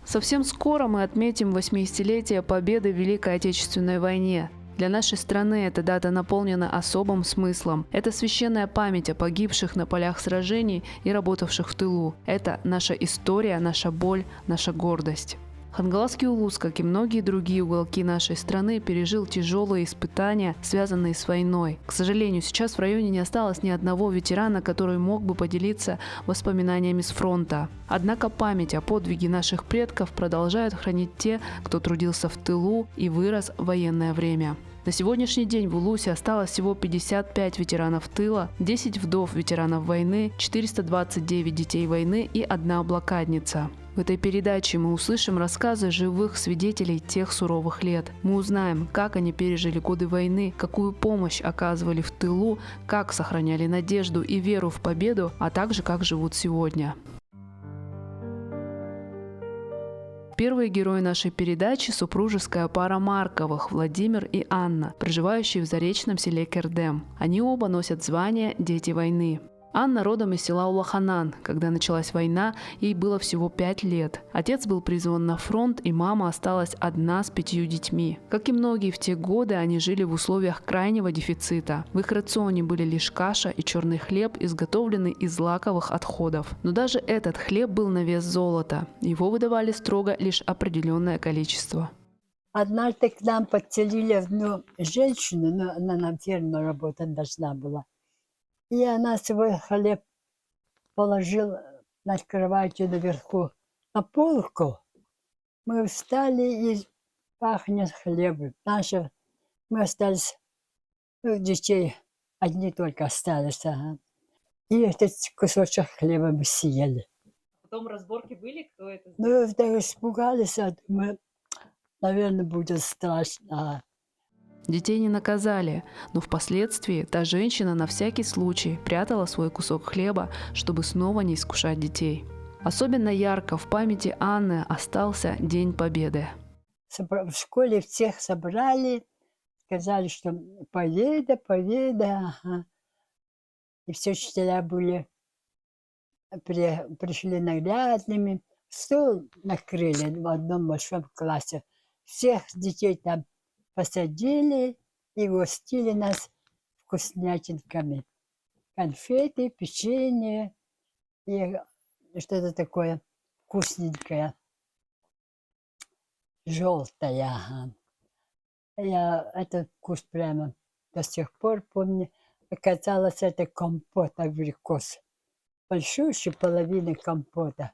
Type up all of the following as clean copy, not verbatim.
Совсем скоро мы отметим 80-летие победы в Великой Отечественной войне. Для нашей страны эта дата наполнена особым смыслом. Это священная память о погибших на полях сражений и работавших в тылу. Это наша история, наша боль, наша гордость. Хангаласский улус, как и многие другие уголки нашей страны, пережил тяжелые испытания, связанные с войной. К сожалению, сейчас в районе не осталось ни одного ветерана, который мог бы поделиться воспоминаниями с фронта. Однако память о подвиге наших предков продолжают хранить те, кто трудился в тылу и вырос в военное время. На сегодняшний день в Улусе осталось всего 55 ветеранов тыла, 10 вдов ветеранов войны, 429 детей войны и одна блокадница. В этой передаче мы услышим рассказы живых свидетелей тех суровых лет. Мы узнаем, как они пережили годы войны, какую помощь оказывали в тылу, как сохраняли надежду и веру в победу, а также как живут сегодня. Первые герои нашей передачи – супружеская пара Марковых, Владимир и Анна, проживающие в заречном селе Кердем. Они оба носят звание «Дети войны». Анна родом из села Улаханан. Когда началась война, ей было всего 5 лет. Отец был призван на фронт, и мама осталась одна с 5 детьми. Как и многие в те годы, они жили в условиях крайнего дефицита. В их рационе были лишь каша и черный хлеб, изготовленный из злаковых отходов. Но даже этот хлеб был на вес золота. Его выдавали строго лишь определенное количество. Однажды к нам подселили одну женщину, но она на ферме работать должна была. И она свой хлеб положила на кровати наверху на полку. Мы встали и пахнет хлебом. Мы остались, детей одни только остались. Ага. И этот кусочек хлеба мы съели. Потом разборки были, кто это Ну, сделал? так испугались, мы, наверное, будет страшно. Детей не наказали, но впоследствии та женщина на всякий случай прятала свой кусок хлеба, чтобы снова не искушать детей. Особенно ярко в памяти Анны остался День Победы. В школе всех собрали, сказали, что победа. Ага. И все учителя пришли нарядными. Стол накрыли в одном большом классе. Всех детей там посадили и гостили нас вкуснятинками. Конфеты, печенье и что-то такое вкусненькое, желтое. Ага. Я этот вкус прямо до сих пор помню. Оказалось, это компот абрикос. Большущая половина компота.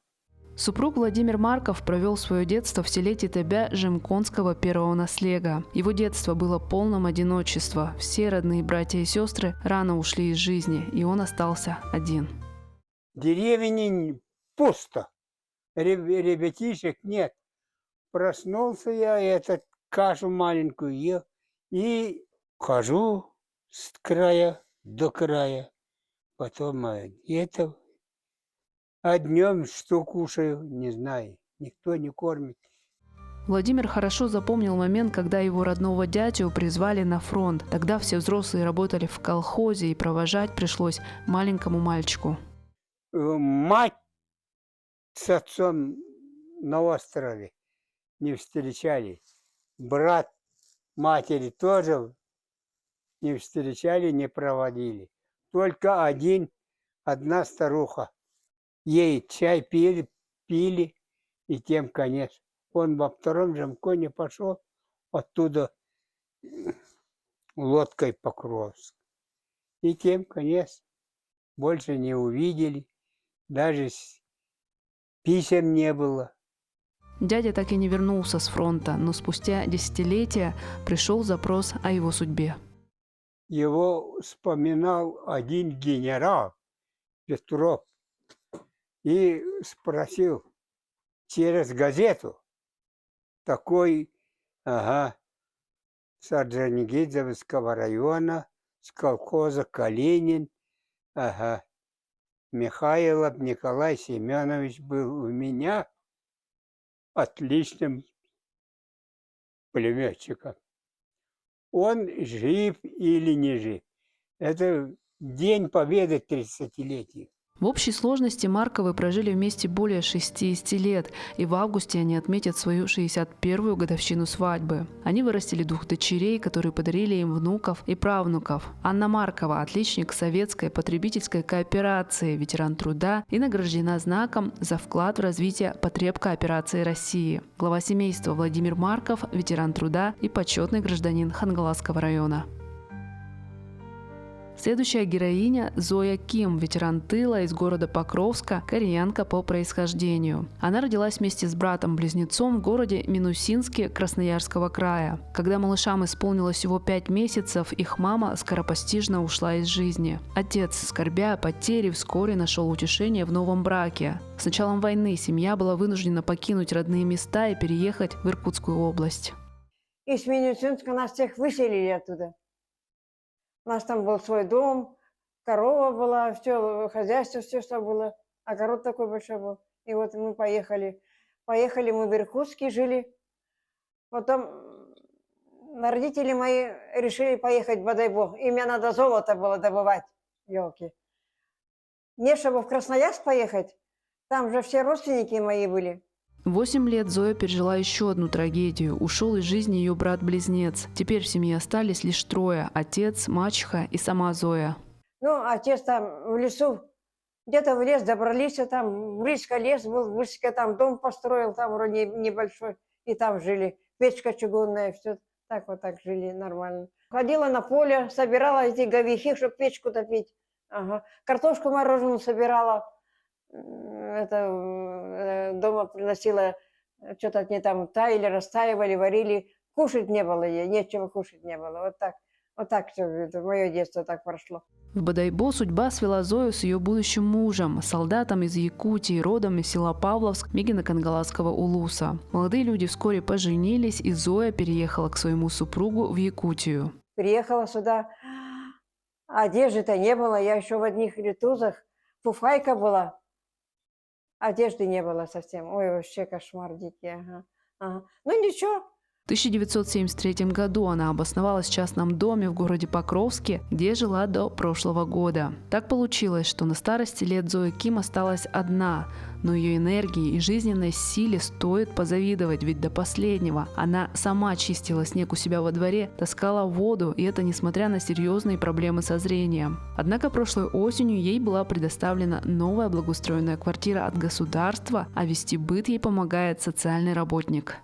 Супруг Владимир Марков провел свое детство в селе Титебя Жемконского первого наслега. Его детство было полным одиночества. Все родные братья и сестры рано ушли из жизни, и он остался один. Деревни пусто, ребятишек нет. Проснулся я, кашу маленькую ел, и хожу с края до края. Потом а днем что кушаю, не знаю, никто не кормит. Владимир хорошо запомнил момент, когда его родного дядю призвали на фронт. Тогда все взрослые работали в колхозе, и провожать пришлось маленькому мальчику. Мать с отцом на острове не встречали. Брат матери тоже не встречали, не проводили. Только одна старуха. Ей чай пили, и тем конец. Он во втором Жемконе пошел, оттуда лодкой Покровск. И тем конец. Больше не увидели. Даже писем не было. Дядя так и не вернулся с фронта, но спустя десятилетия пришел запрос о его судьбе. Его вспоминал один генерал Петров и спросил через газету, такой, с Орджоникидзевского района, с колхоза Калинин, Михайлов Николай Семенович был у меня отличным пулеметчиком. Он жив или не жив? Это День Победы 30-летия. В общей сложности Марковы прожили вместе более 60 лет, и в августе они отметят свою 61-ю годовщину свадьбы. Они вырастили 2 дочерей, которые подарили им внуков и правнуков. Анна Маркова – отличник советской потребительской кооперации, ветеран труда и награждена знаком за вклад в развитие потреб кооперации России. Глава семейства Владимир Марков – ветеран труда и почетный гражданин Хангаласского района. Следующая героиня – Зоя Ким, ветеран тыла из города Покровска, кореянка по происхождению. Она родилась вместе с братом-близнецом в городе Минусинске Красноярского края. Когда малышам исполнилось всего 5 месяцев, их мама скоропостижно ушла из жизни. Отец, скорбя о потере, вскоре нашел утешение в новом браке. С началом войны семья была вынуждена покинуть родные места и переехать в Иркутскую область. Из Минусинска нас всех выселили оттуда. У нас там был свой дом, корова была, все, хозяйство, все, что было. Огород такой большой был. И вот мы поехали. Поехали мы в Иркутске, жили. Потом родители мои решили поехать в Бодайбо. Им надо золото было добывать, елки. Мне, чтобы в Красноярск поехать, там же все родственники мои были. 8 лет Зоя пережила еще одну трагедию. Ушел из жизни ее брат-близнец. Теперь в семье остались лишь 3 – отец, мачеха и сама Зоя. Ну, отец там в лесу, где-то в лес добрались, а там близко лес был, близко там дом построил, там вроде небольшой, и там жили. Печка чугунная, все так вот так жили нормально. Ходила на поле, собирала эти говихи, чтобы печку топить. Ага. Картошку мороженую собирала. Это дома приносила, что-то они там таяли, растаивали, варили. Кушать не было ей, нечего кушать не было. Вот так все, это мое детство так прошло. В Бодайбо судьба свела Зою с ее будущим мужем, солдатом из Якутии, родом из села Павловск Мегино-Кангаласского улуса. Молодые люди вскоре поженились, и Зоя переехала к своему супругу в Якутию. Приехала сюда, одежды-то не было, я еще в одних ритузах, фуфайка была. Одежды не было совсем. Ой, вообще кошмар дикий. Ага. Ну ничего. В 1973 году она обосновалась в частном доме в городе Покровске, где жила до прошлого года. Так получилось, что на старости лет Зоя Ким осталась одна, но ее энергии и жизненной силе стоит позавидовать, ведь до последнего она сама чистила снег у себя во дворе, таскала воду, и это несмотря на серьезные проблемы со зрением. Однако прошлой осенью ей была предоставлена новая благоустроенная квартира от государства, а вести быт ей помогает социальный работник.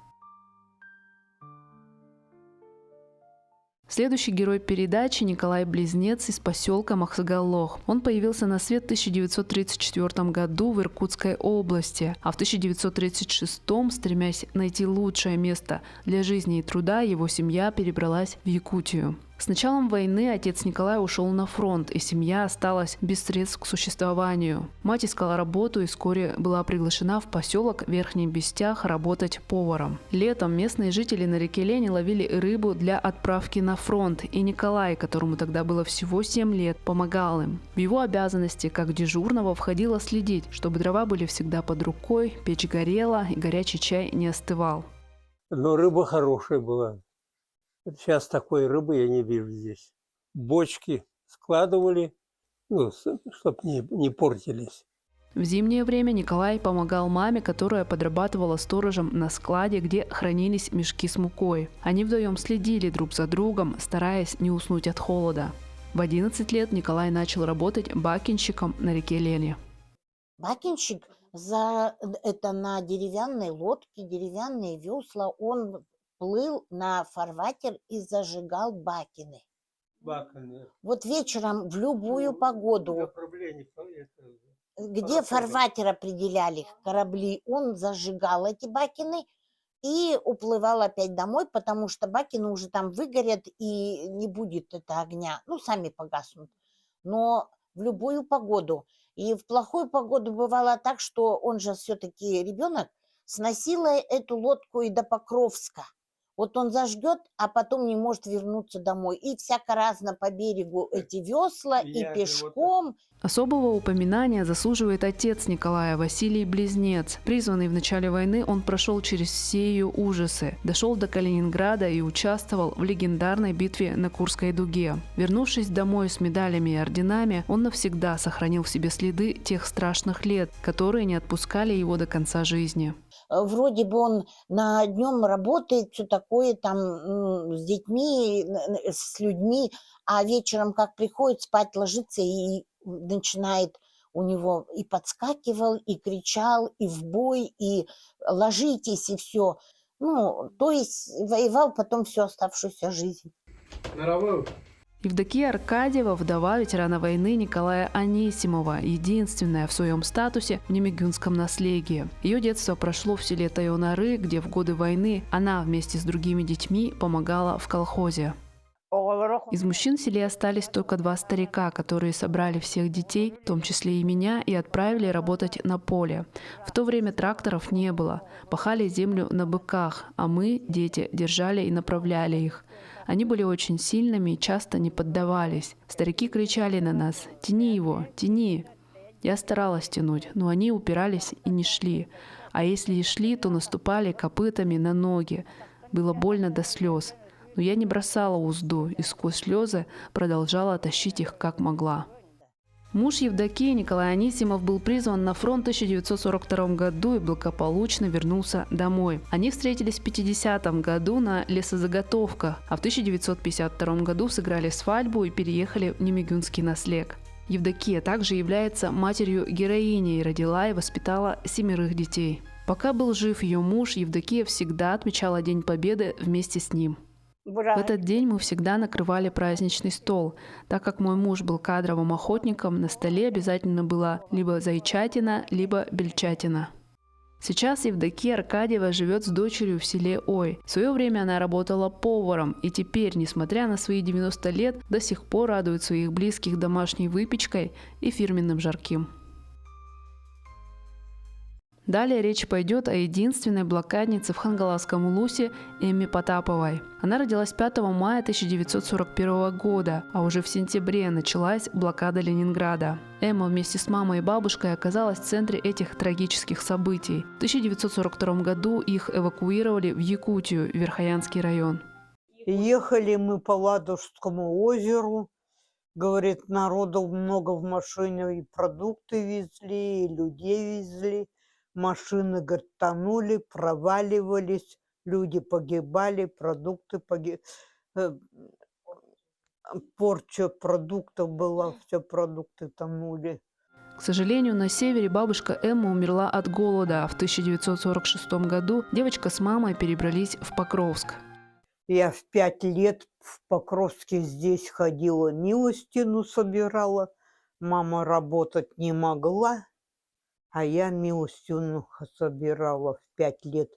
Следующий герой передачи – Николай Близнец из поселка Махсагаллох. Он появился на свет в 1934 году в Иркутской области, а в 1936, стремясь найти лучшее место для жизни и труда, его семья перебралась в Якутию. С началом войны отец Николая ушел на фронт, и семья осталась без средств к существованию. Мать искала работу и вскоре была приглашена в поселок Верхний Бестях работать поваром. Летом местные жители на реке Лени ловили рыбу для отправки на фронт, и Николай, которому тогда было всего 7 лет, помогал им. В его обязанности, как дежурного, входило следить, чтобы дрова были всегда под рукой, печь горела и горячий чай не остывал. Но рыба хорошая была. Сейчас такой рыбы я не вижу здесь. Бочки складывали, чтобы не портились. В зимнее время Николай помогал маме, которая подрабатывала сторожем на складе, где хранились мешки с мукой. Они вдвоем следили друг за другом, стараясь не уснуть от холода. В 11 лет Николай начал работать бакинщиком на реке Лени. Бакинщик это на деревянной лодке, деревянные весла. Он плыл на фарватер и зажигал бакины. Вот вечером в любую погоду, где фарватер определяли корабли, он зажигал эти бакины и уплывал опять домой, потому что бакины уже там выгорят и не будет это огня, сами погаснут. Но в любую погоду. И в плохую погоду бывало так, что он же все-таки ребенок, сносила эту лодку и до Покровска. Вот он зажгет, а потом не может вернуться домой. И всяко разно по берегу эти весла, и пешком. Особого упоминания заслуживает отец Николая, Василий Близнец. Призванный в начале войны, он прошел через все ее ужасы, дошел до Калининграда и участвовал в легендарной битве на Курской дуге. Вернувшись домой с медалями и орденами, он навсегда сохранил в себе следы тех страшных лет, которые не отпускали его до конца жизни. Вроде бы он на днем работает, все такое там с детьми, с людьми, а вечером как приходит, спать ложится и начинает у него и подскакивал, и кричал, и в бой, и ложитесь, и все. Ну, то есть воевал потом всю оставшуюся жизнь. Евдокия Аркадьева, вдова ветерана войны Николая Анисимова, единственная в своем статусе в немигюнском наследии. Ее детство прошло в селе Тайонары, где в годы войны она вместе с другими детьми помогала в колхозе. Из мужчин в селе остались только 2 старика, которые собрали всех детей, в том числе и меня, и отправили работать на поле. В то время тракторов не было. Пахали землю на быках, а мы, дети, держали и направляли их. Они были очень сильными и часто не поддавались. Старики кричали на нас: «Тяни его, тяни!» Я старалась тянуть, но они упирались и не шли. А если и шли, то наступали копытами на ноги. Было больно до слез. Но я не бросала узду и сквозь слезы продолжала тащить их как могла. Муж Евдокии, Николай Анисимов, был призван на фронт в 1942 году и благополучно вернулся домой. Они встретились в 1950 году на лесозаготовках, а в 1952 году сыграли свадьбу и переехали в Немигюнский Наслег. Евдокия также является матерью героини и родила и воспитала 7 детей. Пока был жив ее муж, Евдокия всегда отмечала День Победы вместе с ним. В этот день мы всегда накрывали праздничный стол. Так как мой муж был кадровым охотником, на столе обязательно была либо зайчатина, либо бельчатина. Сейчас Евдокия Аркадьева живет с дочерью в селе Ой. В свое время она работала поваром и теперь, несмотря на свои 90 лет, до сих пор радует своих близких домашней выпечкой и фирменным жарким. Далее речь пойдет о единственной блокаднице в Хангаласском улусе Эмме Потаповой. Она родилась 5 мая 1941 года, а уже в сентябре началась блокада Ленинграда. Эмма вместе с мамой и бабушкой оказалась в центре этих трагических событий. В 1942 году их эвакуировали в Якутию, Верхоянский район. Ехали мы по Ладожскому озеру. Говорит, народу много в машине, и продукты везли, и людей везли. Машины, говорит, тонули, проваливались, люди погибали, продукты погибали. Порча продуктов была, все продукты тонули. К сожалению, на севере бабушка Эмма умерла от голода, а в 1946 году девочка с мамой перебрались в Покровск. Я в 5 лет в Покровске здесь ходила, милостину собирала. Мама работать не могла. А я милостину собирала в 5 лет.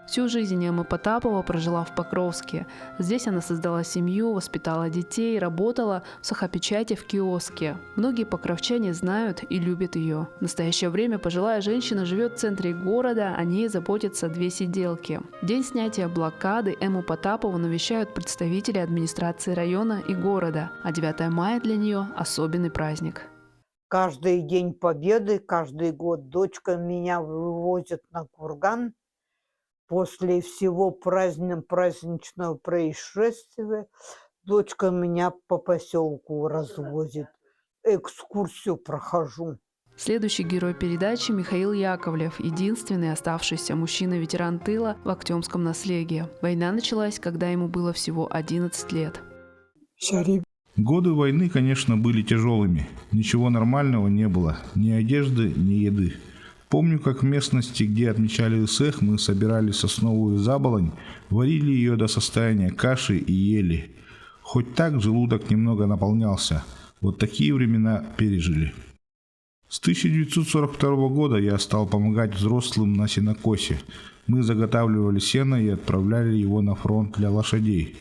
Всю жизнь Эмма Потапова прожила в Покровске. Здесь она создала семью, воспитала детей, работала в сахапечати в киоске. Многие покровчане знают и любят ее. В настоящее время пожилая женщина живет в центре города, о ней заботятся 2 сиделки. В день снятия блокады Эмму Потапову навещают представители администрации района и города, а 9 мая для нее особенный праздник. Каждый день Победы, каждый год дочка меня вывозит на курган. После всего праздничного происшествия дочка меня по поселку развозит. Экскурсию прохожу. Следующий герой передачи – Михаил Яковлев, единственный оставшийся мужчина-ветеран тыла в Актемском Наслегии. Война началась, когда ему было всего 11 лет. Годы войны, конечно, были тяжелыми. Ничего нормального не было. Ни одежды, ни еды. Помню, как в местности, где отмечали ИСЭХ, мы собирали сосновую заболонь, варили ее до состояния каши и ели. Хоть так желудок немного наполнялся. Вот такие времена пережили. С 1942 года я стал помогать взрослым на сенокосе. Мы заготавливали сено и отправляли его на фронт для лошадей.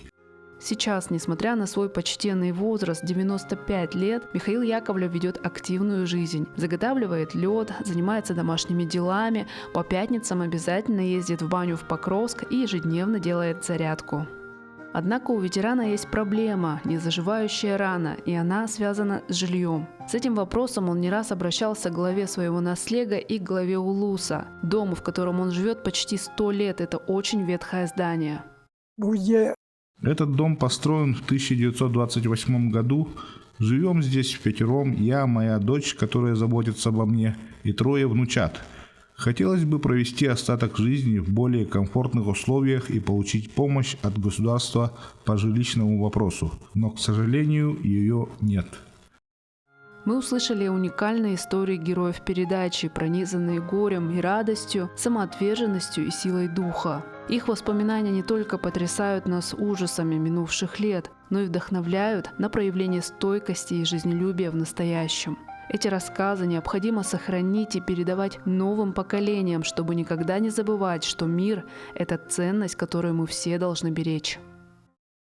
Сейчас, несмотря на свой почтенный возраст 95 лет, Михаил Яковлев ведет активную жизнь. Заготавливает лед, занимается домашними делами, по пятницам обязательно ездит в баню в Покровск и ежедневно делает зарядку. Однако у ветерана есть проблема, незаживающая рана, и она связана с жильем. С этим вопросом он не раз обращался к главе своего наслега и к главе Улуса. Дому, в котором он живет почти 100 лет, это очень ветхое здание. Этот дом построен в 1928 году. Живем здесь впятером, я, моя дочь, которая заботится обо мне, и 3 внучат. Хотелось бы провести остаток жизни в более комфортных условиях и получить помощь от государства по жилищному вопросу, но, к сожалению, ее нет. Мы услышали уникальные истории героев передачи, пронизанные горем и радостью, самоотверженностью и силой духа. Их воспоминания не только потрясают нас ужасами минувших лет, но и вдохновляют на проявление стойкости и жизнелюбия в настоящем. Эти рассказы необходимо сохранить и передавать новым поколениям, чтобы никогда не забывать, что мир – это ценность, которую мы все должны беречь.